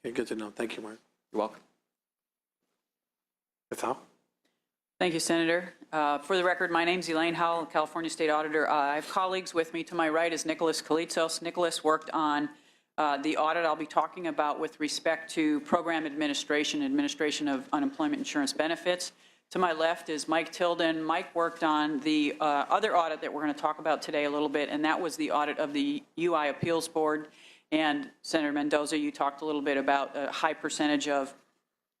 Okay, good to know. Thank you, Mark. You're welcome. Ethel? Thank you, Senator. For the record, my name's Elaine Howell, California State Auditor. I have colleagues with me. To my right is Nicholas Kalitzos. Nicholas worked on the audit I'll be talking about with respect to program administration of unemployment insurance benefits. To my left is Mike Tilden. Mike worked on the other audit that we're going to talk about today a little bit, and that was the audit of the UI Appeals Board. And Senator Mendoza, you talked a little bit about a high percentage of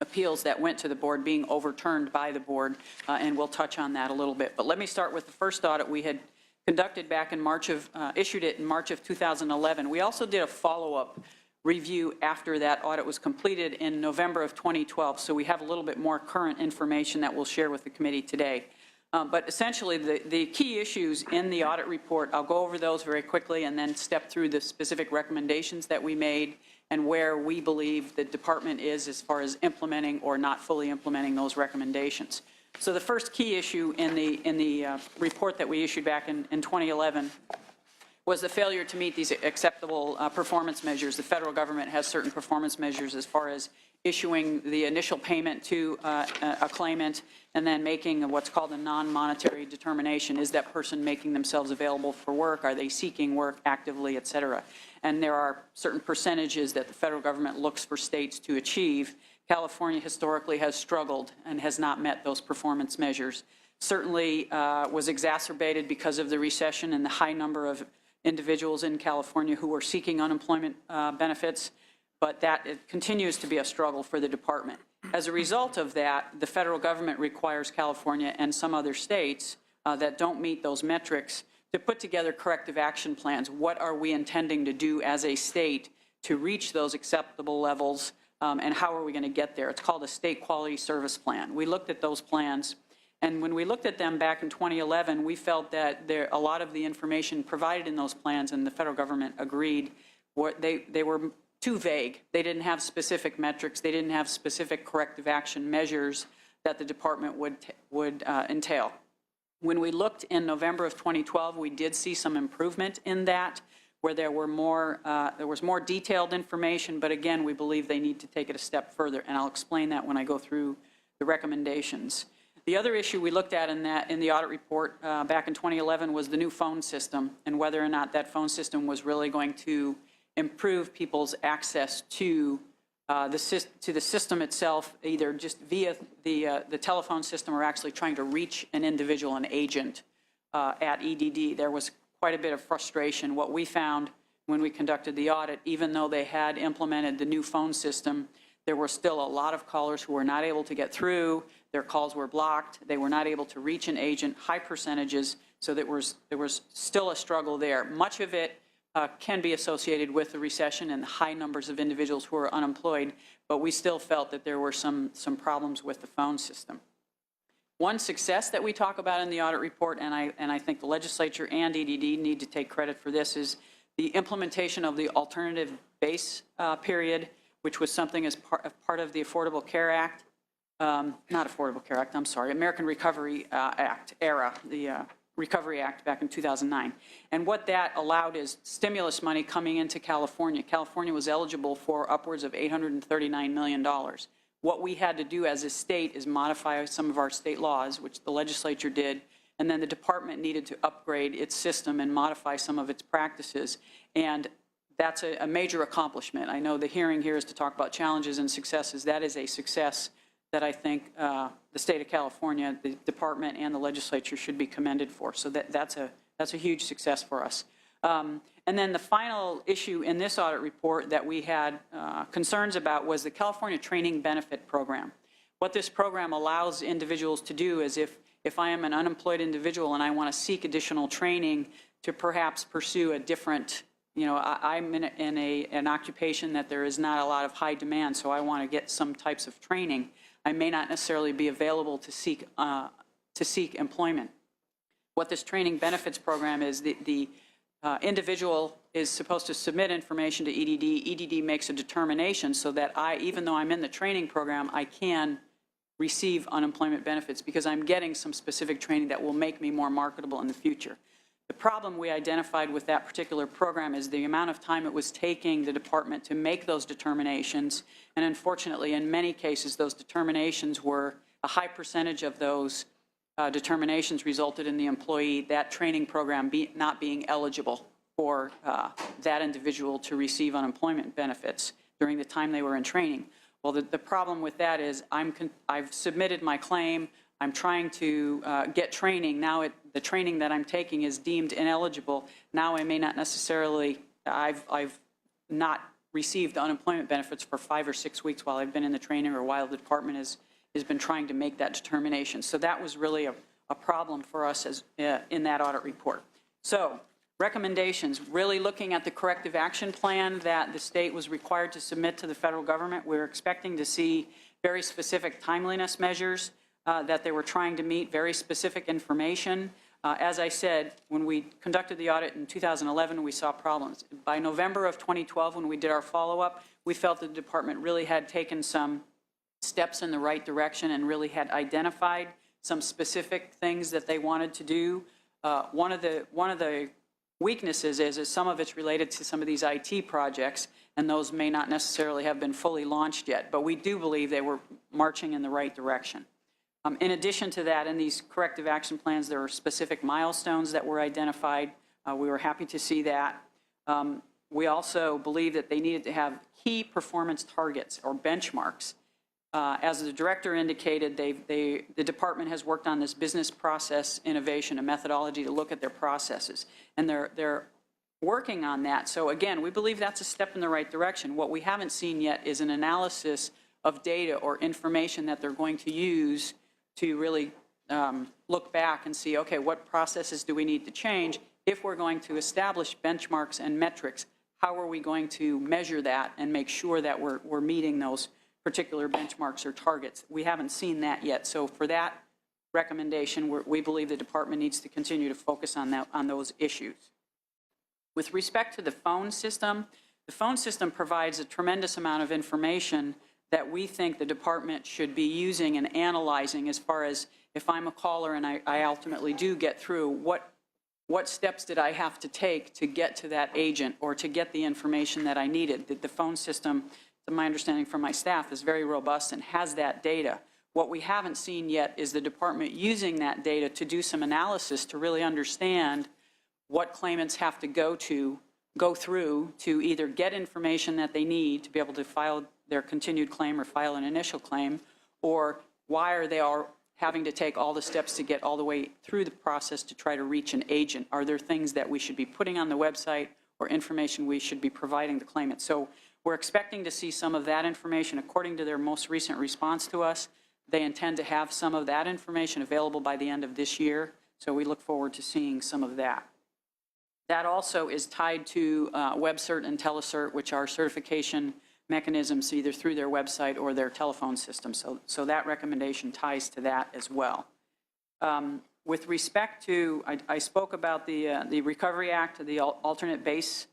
appeals that went to the board being overturned by the board, and we'll touch on that a little bit. But let me start with the first audit we had conducted back in March of, issued it in March of 2011. We also did a follow-up review after that audit was completed in November of 2012, so we have a little bit more current information that we'll share with the committee today. But essentially, the key issues in the audit report, I'll go over those very quickly and then step through the specific recommendations that we made and where we believe the department is as far as implementing or not fully implementing those recommendations. So the first key issue in the report that we issued back in 2011 was the failure to meet these acceptable performance measures. The federal government has certain performance measures as far as issuing the initial payment to a claimant and then making what's called a non-monetary determination. Is that person making themselves available for work? Are they seeking work actively, et cetera? And there are certain percentages that the federal government looks for states to achieve. California historically has struggled and has not met those performance measures. Certainly was exacerbated because of the recession and the high number of individuals in California who are seeking unemployment benefits, but that it continues to be a struggle for the department. As a result of that, the federal government requires California and some other states that don't meet those metrics to put together corrective action plans. What are we intending to do as a state to reach those acceptable levels, and how are we going to get there? It's called a state quality service plan. We looked at those plans, and when we looked at them back in 2011, we felt that a lot of the information provided in those plans, and the federal government agreed, they were too vague. They didn't have specific metrics. They didn't have specific corrective action measures that the department would entail. When we looked in November of 2012, we did see some improvement in that, where there was more detailed information, but again, we believe they need to take it a step further, and I'll explain that when I go through the recommendations. The other issue we looked at in the audit report back in 2011 was the new phone system and whether or not that phone system was really going to improve people's access to the system itself, either just via the telephone system or actually trying to reach an individual, an agent at EDD. There was quite a bit of frustration. What we found when we conducted the audit, even though they had implemented the new phone system, there were still a lot of callers who were not able to get through. Their calls were blocked. They were not able to reach an agent, high percentages, so there was still a struggle there. Much of it can be associated with the recession and the high numbers of individuals who are unemployed, but we still felt that there were some problems with the phone system. One success that we talk about in the audit report, and I think the legislature and EDD need to take credit for this, is the implementation of the alternative base period, which was something as part of the Affordable Care Act, not Affordable Care Act, I'm sorry, American Recovery Act era, the Recovery Act back in 2009. And what that allowed is stimulus money coming into California. California was eligible for upwards of $839 million. What we had to do as a state is modify some of our state laws, which the legislature did, and then the department needed to upgrade its system and modify some of its practices. And that's a major accomplishment. I know the hearing here is to talk about challenges and successes. That is a success that I think the state of California, the department, and the legislature should be commended for. So that's a huge success for us. And then the final issue in this audit report that we had concerns about was the California Training Benefit Program. What this program allows individuals to do is if I am an unemployed individual and I want to seek additional training to perhaps pursue a different, I'm in an occupation that there is not a lot of high demand, so I want to get some types of training. I may not necessarily be available to seek employment. What this training benefits program is, the individual is supposed to submit information to EDD. EDD makes a determination so that even though I'm in the training program, I can receive unemployment benefits because I'm getting some specific training that will make me more marketable in the future. The problem we identified with that particular program is the amount of time it was taking the department to make those determinations, and unfortunately, in many cases, those determinations were, a high percentage of those determinations resulted in the employee, that training program not being eligible for that individual to receive unemployment benefits during the time they were in training. Well, the problem with that is I've submitted my claim. I'm trying to get training. Now the training that I'm taking is deemed ineligible. Now I may not necessarily, I've not received unemployment benefits for 5 or 6 weeks while I've been in the training or while the department has been trying to make that determination. So that was really a problem for us as, in that audit report. So recommendations, really looking at the corrective action plan that the state was required to submit to the federal government. We're expecting to see very specific timeliness measures that they were trying to meet, very specific information. As I said, when we conducted the audit in 2011, we saw problems. By November of 2012, when we did our follow-up, we felt the department really had taken some steps in the right direction and really had identified some specific things that they wanted to do. One of the weaknesses is some of it's related to some of these IT projects, and those may not necessarily have been fully launched yet, but we do believe they were marching in the right direction. In addition to that, in these corrective action plans, there are specific milestones that were identified. We were happy to see that. We also believe that they needed to have key performance targets or benchmarks. As the director indicated, the department has worked on this business process innovation, a methodology to look at their processes, and they're working on that. So again, we believe that's a step in the right direction. What we haven't seen yet is an analysis of data or information that they're going to use to really look back and see, okay, what processes do we need to change? If we're going to establish benchmarks and metrics, how are we going to measure that and make sure that we're meeting those particular benchmarks or targets? We haven't seen that yet. So for that recommendation, we believe the department needs to continue to focus on those issues. With respect to the phone system provides a tremendous amount of information that we think the department should be using and analyzing as far as if I'm a caller and I ultimately do get through, what steps did I have to take to get to that agent or to get the information that I needed? The phone system, to my understanding from my staff, is very robust and has that data. What we haven't seen yet is the department using that data to do some analysis to really understand what claimants have to go through to either get information that they need to be able to file their continued claim or file an initial claim, or why are they all having to take all the steps to get all the way through the process to try to reach an agent? Are there things that we should be putting on the website or information we should be providing the claimant? So we're expecting to see some of that information. According to their most recent response to us, they intend to have some of that information available by the end of this year, so we look forward to seeing some of that. That also is tied to WebCert and TeleCert, which are certification mechanisms either through their website or their telephone system. So that recommendation ties to that as well. With respect to, I spoke about the Recovery Act, the alternate base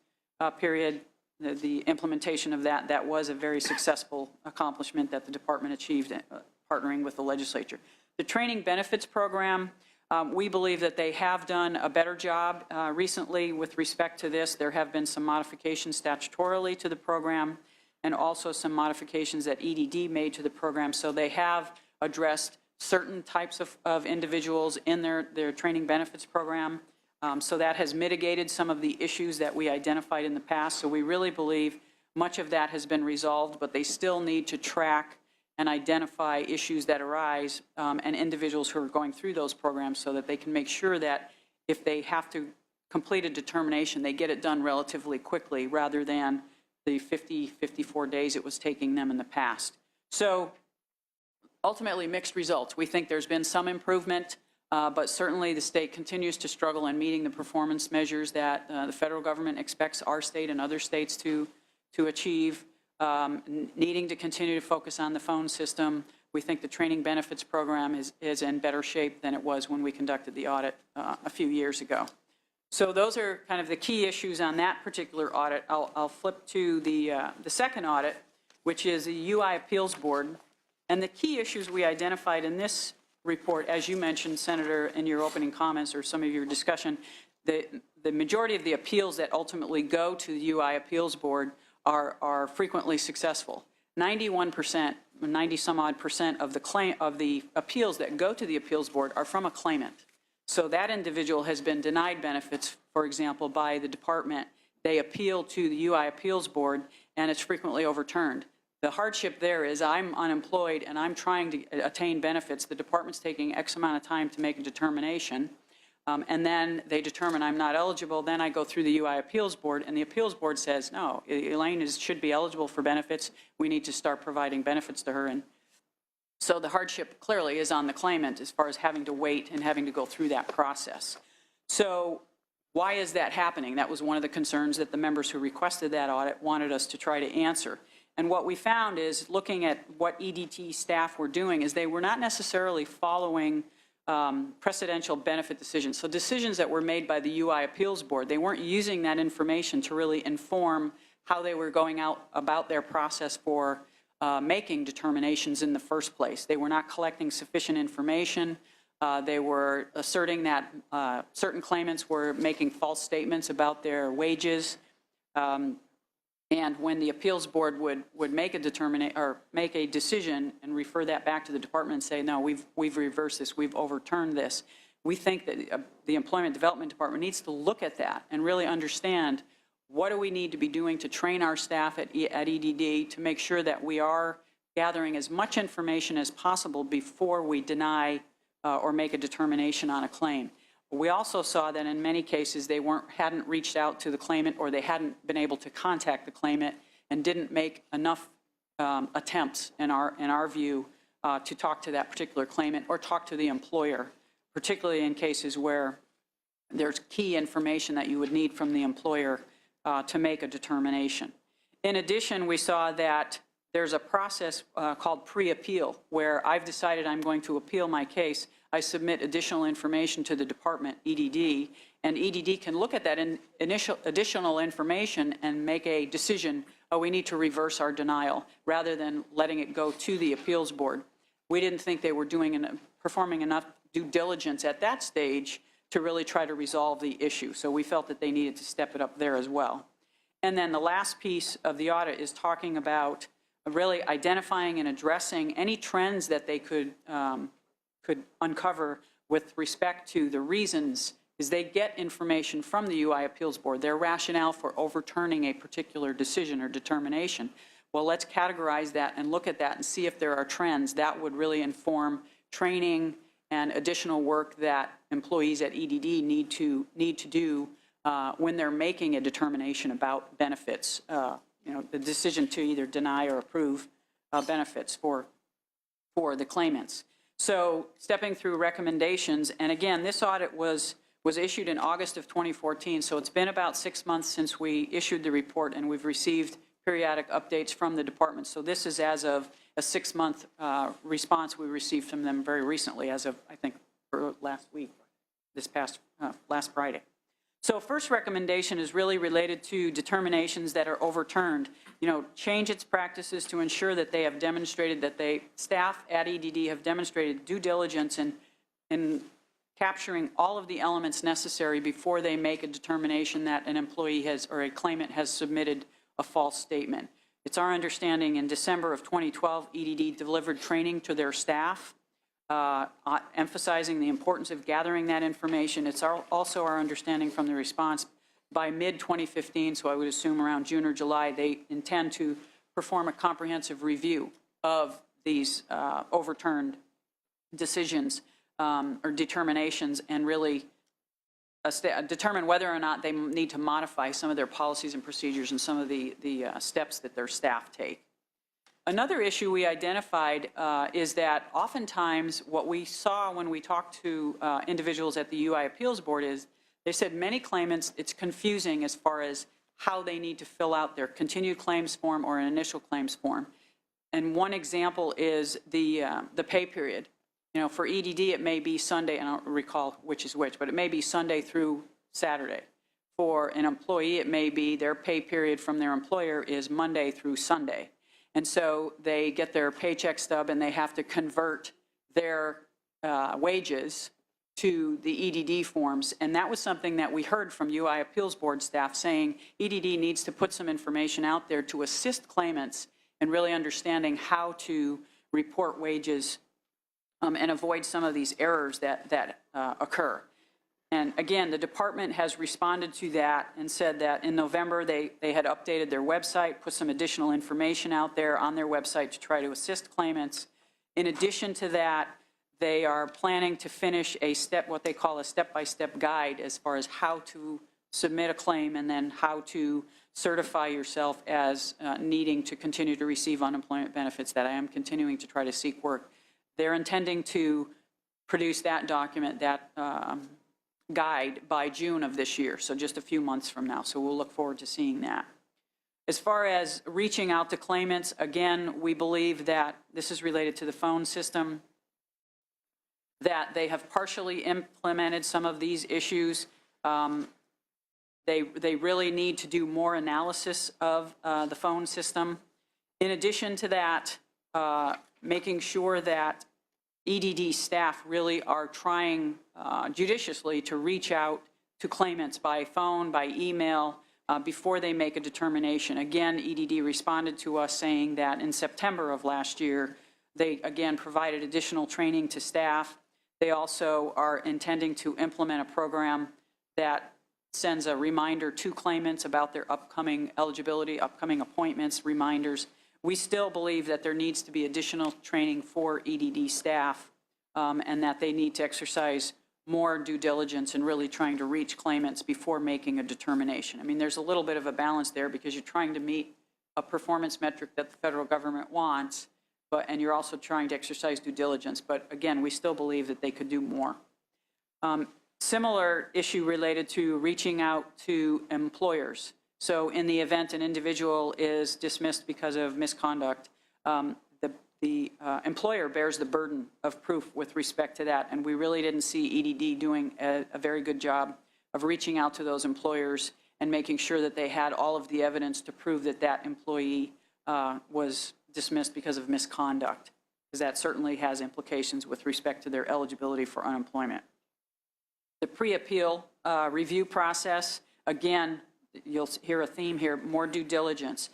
period, the implementation of that. That was a very successful accomplishment that the department achieved partnering with the legislature. The training benefits program, we believe that they have done a better job recently with respect to this. There have been some modifications statutorily to the program and also some modifications that EDD made to the program. So they have addressed certain types of individuals in their training benefits program. So that has mitigated some of the issues that we identified in the past. So we really believe much of that has been resolved, but they still need to track and identify issues that arise and individuals who are going through those programs so that they can make sure that if they have to complete a determination, they get it done relatively quickly rather than the 50, 54 days it was taking them in the past. So ultimately mixed results. We think there's been some improvement, but certainly the state continues to struggle in meeting the performance measures that the federal government expects our state and other states to achieve. Needing to continue to focus on the phone system. We think the training benefits program is in better shape than it was when we conducted the audit a few years ago. So those are kind of the key issues on that particular audit. I'll flip to the second audit, which is the UI Appeals Board. And the key issues we identified in this report, as you mentioned, Senator, in your opening comments or some of your discussion, the majority of the appeals that ultimately go to the UI Appeals Board are frequently successful. 91%, 90 some odd percent of the appeals that go to the appeals board are from a claimant. So that individual has been denied benefits, for example, by the department. They appeal to the UI Appeals Board, and it's frequently overturned. The hardship there is I'm unemployed and I'm trying to attain benefits. The department's taking X amount of time to make a determination, and then they determine I'm not eligible. Then I go through the UI Appeals Board, and the Appeals Board says, no, Elaine should be eligible for benefits. We need to start providing benefits to her. And so the hardship clearly is on the claimant as far as having to wait and having to go through that process. So why is that happening? That was one of the concerns that the members who requested that audit wanted us to try to answer. And what we found is, looking at what EDT staff were doing, is they were not necessarily following precedential benefit decisions. So decisions that were made by the UI Appeals Board, they weren't using that information to really inform how they were going out about their process for making determinations in the first place. They were not collecting sufficient information. They were asserting that certain claimants were making false statements about their wages. And when the appeals board would make a decision and refer that back to the department and say, no, we've reversed this, we've overturned this, we think that the Employment Development Department needs to look at that and really understand what do we need to be doing to train our staff at EDD to make sure that we are gathering as much information as possible before we deny or make a determination on a claim. We also saw that in many cases they hadn't reached out to the claimant, or they hadn't been able to contact the claimant and didn't make enough attempts, in our view, to talk to that particular claimant or talk to the employer, particularly in cases where there's key information that you would need from the employer to make a determination. In addition, we saw that there's a process called pre-appeal, where I've decided I'm going to appeal my case. I submit additional information to the department, EDD, and EDD can look at that additional information and make a decision, oh, we need to reverse our denial, rather than letting it go to the appeals board. We didn't think they were performing enough due diligence at that stage to really try to resolve the issue. So we felt that they needed to step it up there as well. And then the last piece of the audit is talking about really identifying and addressing any trends that they could uncover with respect to the reasons, is they get information from the UI Appeals Board, their rationale for overturning a particular decision or determination. Well, let's categorize that and look at that and see if there are trends that would really inform training and additional work that employees at EDD need to do when they're making a determination about benefits, the decision to either deny or approve benefits for the claimants. So stepping through recommendations, and again, this audit was issued in August of 2014, so it's been about 6 months since we issued the report, and we've received periodic updates from the department. So this is as of a 6-month response we received from them very recently, as of, I think, last week, last Friday. So first recommendation is really related to determinations that are overturned. Change its practices to ensure that they have demonstrated that staff at EDD have demonstrated due diligence in capturing all of the elements necessary before they make a determination that an employee or a claimant has submitted a false statement. It's our understanding in December of 2012, EDD delivered training to their staff, emphasizing the importance of gathering that information. It's also our understanding from the response by mid-2015, so I would assume around June or July, they intend to perform a comprehensive review of these overturned decisions or determinations, and really determine whether or not they need to modify some of their policies and procedures and some of the steps that their staff take. Another issue we identified is that oftentimes what we saw when we talked to individuals at the UI Appeals Board is they said many claimants, it's confusing as far as how they need to fill out their continued claims form or an initial claims form. And one example is the pay period. For EDD, it may be Sunday, I don't recall which is which, but it may be Sunday through Saturday. For an employee, it may be their pay period from their employer is Monday through Sunday. And so they get their paycheck stub and they have to convert their wages to the EDD forms. And that was something that we heard from UI Appeals Board staff saying EDD needs to put some information out there to assist claimants in really understanding how to report wages and avoid some of these errors that occur. And again, the department has responded to that and said that in November they had updated their website, put some additional information out there on their website to try to assist claimants. In addition to that, they are planning to finish what they call a step-by-step guide as far as how to submit a claim and then how to certify yourself as needing to continue to receive unemployment benefits, that I am continuing to try to seek work. They're intending to produce that document, that guide, by June of this year, so just a few months from now. So we'll look forward to seeing that. As far as reaching out to claimants, again, we believe that this is related to the phone system, that they have partially implemented some of these issues. They really need to do more analysis of the phone system. In addition to that, making sure that EDD staff really are trying judiciously to reach out to claimants by phone, by email, before they make a determination. Again, EDD responded to us saying that in September of last year, they again provided additional training to staff. They also are intending to implement a program that sends a reminder to claimants about their upcoming eligibility, upcoming appointments, reminders. We still believe that there needs to be additional training for EDD staff and that they need to exercise more due diligence in really trying to reach claimants before making a determination. I mean, there's a little bit of a balance there because you're trying to meet a performance metric that the federal government wants, and you're also trying to exercise due diligence. But again, we still believe that they could do more. Similar issue related to reaching out to employers. So in the event an individual is dismissed because of misconduct, the employer bears the burden of proof with respect to that. And we really didn't see EDD doing a very good job of reaching out to those employers and making sure that they had all of the evidence to prove that that employee was dismissed because of misconduct, because that certainly has implications with respect to their eligibility for unemployment. The pre-appeal review process, again, you'll hear a theme here, more due diligence.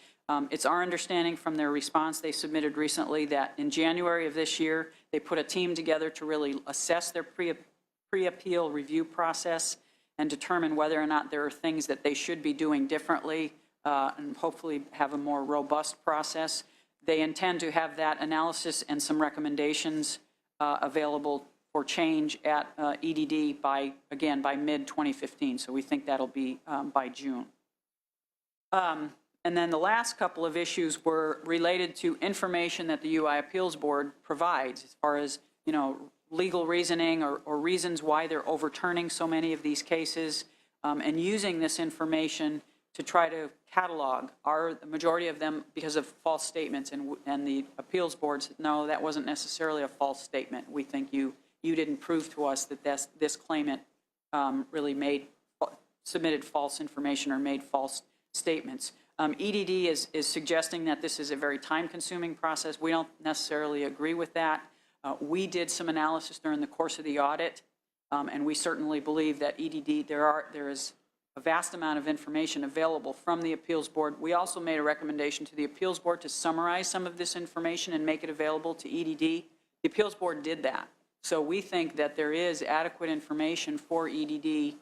It's our understanding from their response they submitted recently that in January of this year, they put a team together to really assess their pre-appeal review process and determine whether or not there are things that they should be doing differently and hopefully have a more robust process. They intend to have that analysis and some recommendations available for change at EDD by mid-2015. So we think that'll be by June. And then the last couple of issues were related to information that the UI Appeals Board provides as far as, legal reasoning or reasons why they're overturning so many of these cases, and using this information to try to catalog. The majority of them because of false statements, and the appeals board said, no, that wasn't necessarily a false statement. We think you didn't prove to us that this claimant really submitted false information or made false statements. EDD is suggesting that this is a very time-consuming process. We don't necessarily agree with that. We did some analysis during the course of the audit, and we certainly believe that EDD, there is a vast amount of information available from the appeals board. We also made a recommendation to the appeals board to summarize some of this information and make it available to EDD. The appeals board did that. So we think that there is adequate information for EDD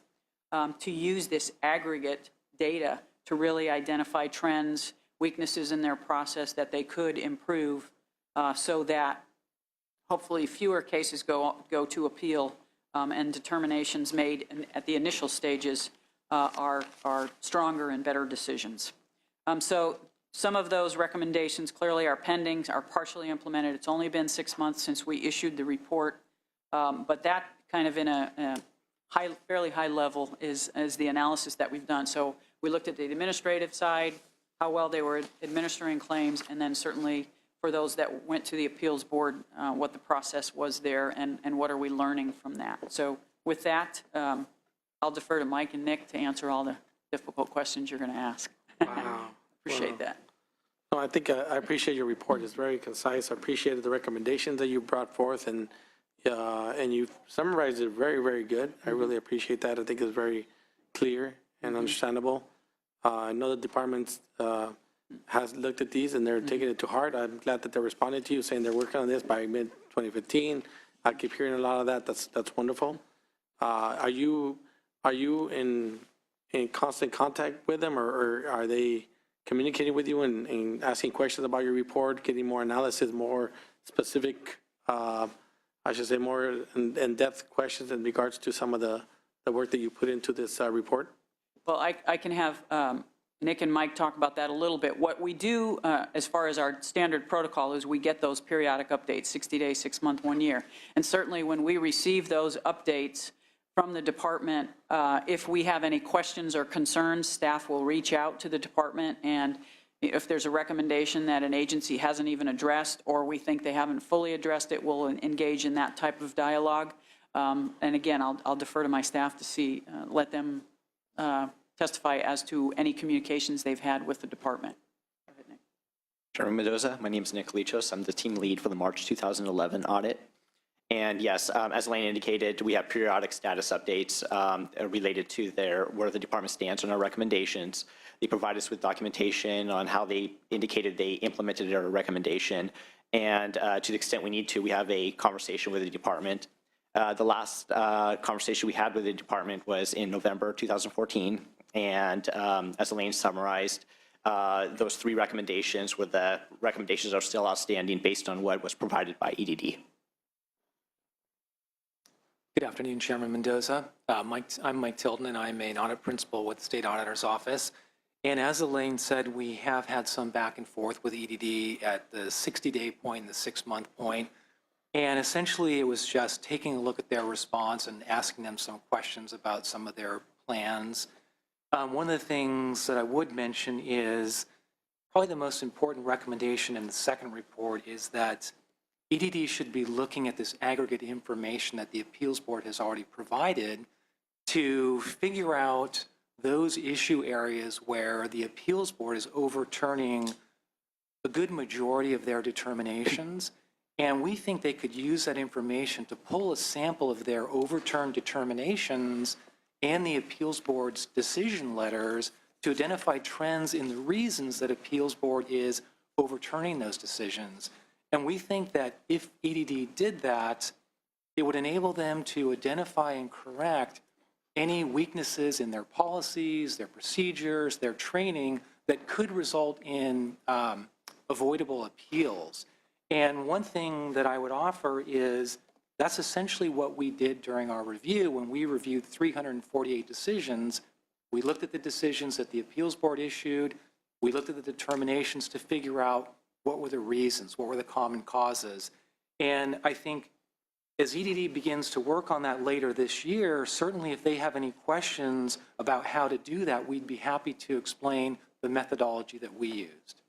to use this aggregate data to really identify trends, weaknesses in their process that they could improve so that hopefully fewer cases go to appeal and determinations made at the initial stages are stronger and better decisions. So some of those recommendations clearly are pending, are partially implemented. It's only been 6 months since we issued the report, but that kind of in a fairly high level is the analysis that we've done. So we looked at the administrative side, how well they were administering claims, and then certainly for those that went to the appeals board, what the process was there and what are we learning from that. So with that, I'll defer to Mike and Nick to answer all the difficult questions you're going to ask. Wow. Appreciate that. No, I think I appreciate your report. It's very concise. I appreciated the recommendations that you brought forth, and and you've summarized it very, very good. I really appreciate that. I think it's very clear and understandable. I know the department has looked at these and they're taking it to heart. I'm glad that they're responding to you, saying they're working on this by mid-2015. I keep hearing a lot of that. That's wonderful. Are you in constant contact with them, or are they communicating with you and asking questions about your report, getting more analysis, more specific, I should say, more in-depth questions in regards to some of the work that you put into this report? Well, I can have Nick and Mike talk about that a little bit. What we do as far as our standard protocol is we get those periodic updates, 60 days, 6 month, 1 year. And certainly when we receive those updates from the department, if we have any questions or concerns, staff will reach out to the department, and if there's a recommendation that an agency hasn't even addressed or we think they haven't fully addressed it, we'll engage in that type of dialogue. And again, I'll defer to my staff to see, let them testify as to any communications they've had with the department. Go ahead, Nick. Chairman Mendoza, my name is Nick Lichos. I'm the team lead for the March 2011 audit. And yes, as Elaine indicated, we have periodic status updates related to where the department stands on our recommendations. They provide us with documentation on how they indicated they implemented their recommendation. And to the extent we need to, we have a conversation with the department. The last conversation we had with the department was in November 2014. And as Elaine summarized, those 3 recommendations were the recommendations are still outstanding based on what was provided by EDD. Good afternoon, Chairman Mendoza. I'm Mike Tilden, and I'm an audit principal with the State Auditor's Office. And as Elaine said, we have had some back and forth with EDD at the 60-day point and the 6-month point. And essentially, it was just taking a look at their response and asking them some questions about some of their plans. One of the things that I would mention is probably the most important recommendation in the second report is that EDD should be looking at this aggregate information that the Appeals Board has already provided to figure out those issue areas where the Appeals Board is overturning a good majority of their determinations. And we think they could use that information to pull a sample of their overturned determinations and the Appeals Board's decision letters to identify trends in the reasons that Appeals Board is overturning those decisions. And we think that if EDD did that, it would enable them to identify and correct any weaknesses in their policies, their procedures, their training that could result in avoidable appeals. And one thing that I would offer is that's essentially what we did during our review. When we reviewed 348 decisions, we looked at the decisions that the Appeals Board issued, we looked at the determinations to figure out what were the reasons, what were the common causes. And I think as EDD begins to work on that later this year, certainly if they have any questions about how to do that, we'd be happy to explain the methodology that we used.